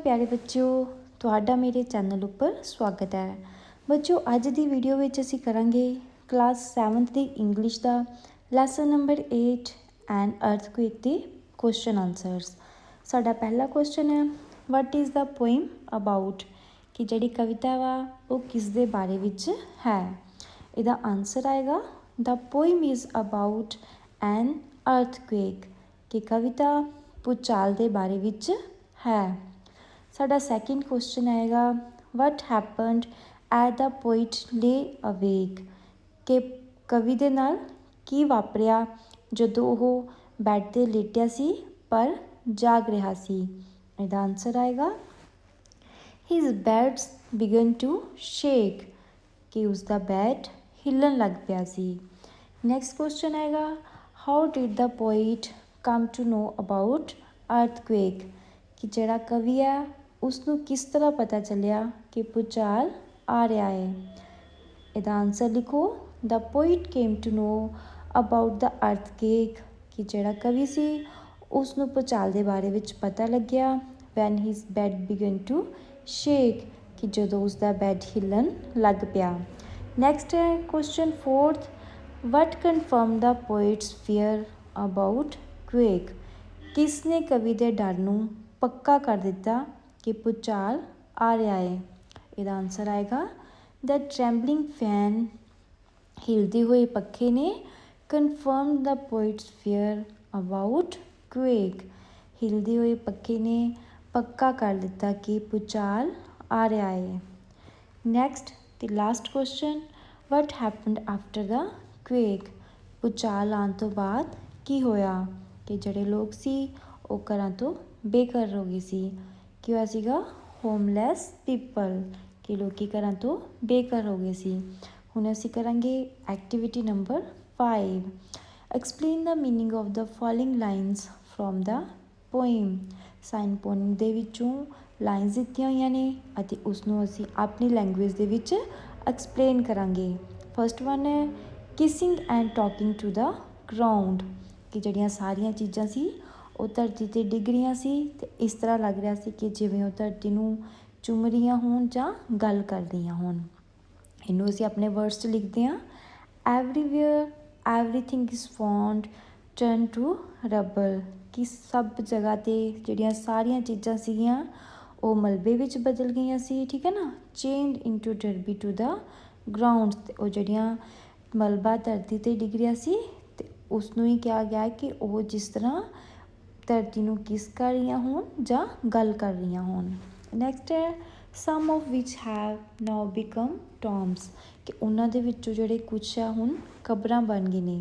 प्यारे बच्चों, तुहाडा मेरे चैनल उपर स्वागत है। बच्चों, अज की वीडियो विच असीं करांगे क्लास 7th की इंग्लिश का लैसन नंबर 8 एंड अर्थक्वेक के क्वेश्चन आंसरस। साडा पहला क्वेश्चन है, what is the poem about, कि जिहड़ी कविता वा वो किस दे बारे विच है। इहदा आंसर आएगा the poem is about an earthquake, कि कविता भूचाल दे बारे विच है। साडा सैकेंड क्वेश्चन आएगा, what happened at the poet ले अवेक, कि कवि दे नाल की वापरिया जदों वो बैड ते लेटिया सी पर जाग रहा सी। इहदा आंसर आएगा his beds began to shake, कि उसका बैड हिलन लग पिया सी। नैक्सट क्वेश्चन आएगा, how did the poet come to know about earthquake, कि जिहड़ा कवि है उसनों किस तरह पता चलिया कि भूचाल आ रहा है। इहदा आंसर लिखो, the poet came to know about the earthquake, कि जिहड़ा कवि सी उसनों भूचाल के बारे विच पता लग्या when his bed began to shake, कि जदों उसका बैड हिलन लग पिया। नैक्सट है question 4th, what confirm the poet's fear about quake, किसने कवि के डर नूं पक्का कर दिता कि भूचाल आ रहा है। इहदा आंसर आएगा द ट्रैम्बलिंग फैन, हिलते हुए पखे ने confirm the poet's fear about quake, हिलते हुए पखे ने पक्का कर दिता कि भूचाल आ रहा है। Next the last question, what happened after the quake, भूचाल आने तो बाद की होया, कि जिहड़े लोग सी वो घरां तो बेघर हो गए सी। की होया सीगा, होमलैस पीपल, कि लोग घरां तो बेघर हो गए सी। हुण असीं करांगे activity number 5, explain the meaning of the following lines from the poem. साइन पोइम दे विचों लाइन्स दित्तियां होईयां ने अते उसनूं असीं अपनी लैंगुएज दे विच एक्सप्लेन करांगे। फर्स्ट वन है kissing and talking to the ground, कि जिहड़ियां सारियां चीज़ां सी वो धरती ते डिग रहीआं सी ते इस तरह लग रहा सी कि जिवें वो धरती नूं चुम रहीआं होण जां गल कर रहीआं होण। इनू असीं अपने वर्ड्स च लिखते हैं, everywhere everything is found turn to rubble, कि सब जगह ते जिहड़ियां सारियां चीज़ां सीगियां वो मलबे विच बदल गईयां सी, ठीक है ना। Change into debris to the ground, ते वो जिहड़ियां मलबा धरती ते डिग रहा सी ते उसनूं ही कहा गया कि वो जिस तरह धरती नूं किस कर रहीआं होण जां गल कर रहीआं होण। नैक्सट है some of which have now become tombs, कि उन्हां दे विचों जिहड़े कुछ है हुण कबरां बन गए ने।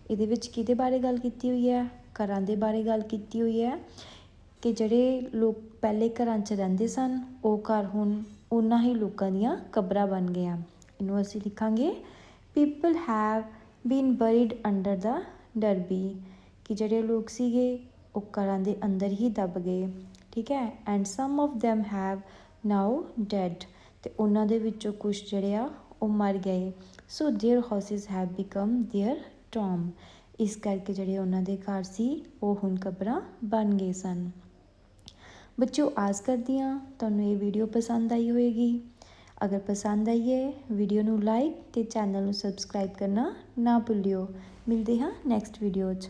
इहदे विच किहदे बारे गल कीती हुई है, घरां दे बारे गल कीती हुई है, कि जिहड़े लोग पहले घरां च रहिंदे सन वो घर हुण उन्हां ही लोकां दीआं कबरां बन गए। इहनूं असीं लिखांगे people have been buried under the debris, कि जिहड़े लोग सीगे वो घरां दे अंदर ही दब गए, ठीक है। And some of them have now dead, ते उन्हां दे विचों कुछ जिहड़े आ वो मर गए। So their houses have become their tomb, इस करके जिहड़े उन्हां दे घर सी वो हुण कबरां बन गए सन। बच्चों, आस करदी हां तुहानूं ये वीडियो पसंद आई होएगी। अगर पसंद आई है वीडियो नूं लाइक ते चैनल नूं सबसक्राइब करना ना भुल्लिओ। मिलदे हां नैक्सट वीडियो 'च।